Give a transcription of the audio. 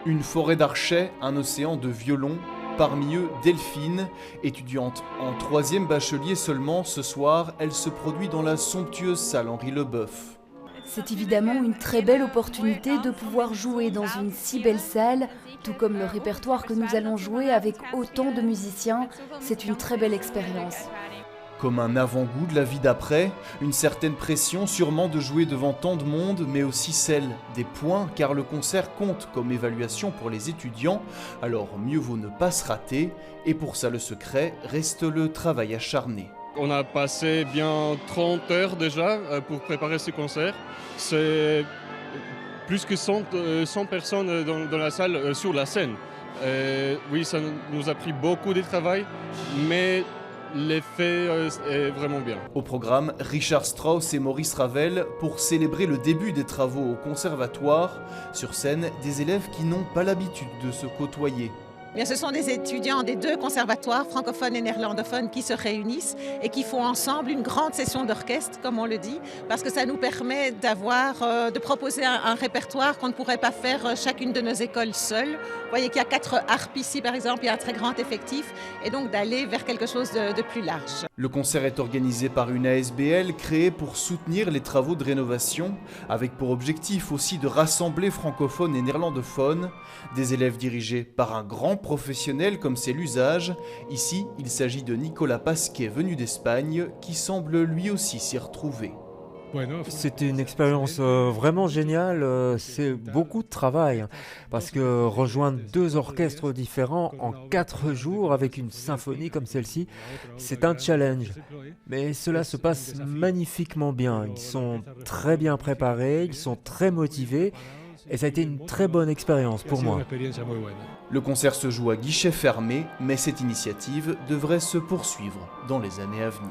Une forêt d'archets, un océan de violons, parmi eux Delphine, étudiante en 3e bachelier seulement. Ce soir, elle se produit dans la somptueuse salle Henri Leboeuf. C'est évidemment une très belle opportunité de pouvoir jouer dans une si belle salle, tout comme le répertoire que nous allons jouer avec autant de musiciens. C'est une très belle expérience. Comme un avant-goût de la vie d'après, une certaine pression sûrement de jouer devant tant de monde, mais aussi celle des points, car le concert compte comme évaluation pour les étudiants, alors mieux vaut ne pas se rater, et pour ça le secret reste le travail acharné. On a passé bien 30 heures déjà pour préparer ce concert. C'est plus que 100 personnes dans la salle, sur la scène. Oui, ça nous a pris beaucoup de travail, mais l'effet est vraiment bien. Au programme, Richard Strauss et Maurice Ravel pour célébrer le début des travaux au conservatoire. Sur scène, des élèves qui n'ont pas l'habitude de se côtoyer. Bien, ce sont des étudiants des 2 conservatoires, francophones et néerlandophones, qui se réunissent et qui font ensemble une grande session d'orchestre, comme on le dit, parce que ça nous permet de proposer un répertoire qu'on ne pourrait pas faire chacune de nos écoles seules. Vous voyez qu'il y a 4 harpes ici, par exemple, il y a un très grand effectif, et donc d'aller vers quelque chose de plus large. Le concert est organisé par une ASBL créée pour soutenir les travaux de rénovation, avec pour objectif aussi de rassembler francophones et néerlandophones, des élèves dirigés par un grand professionnel comme c'est l'usage. Ici, il s'agit de Nicolas Pasquet, venu d'Espagne, qui semble lui aussi s'y retrouver. C'était une expérience vraiment géniale, c'est beaucoup de travail, parce que rejoindre 2 orchestres différents en 4 jours avec une symphonie comme celle-ci, c'est un challenge. Mais cela se passe magnifiquement bien, ils sont très bien préparés, ils sont très motivés, et ça a été une très bonne expérience pour moi. Le concert se joue à guichet fermé, mais cette initiative devrait se poursuivre dans les années à venir.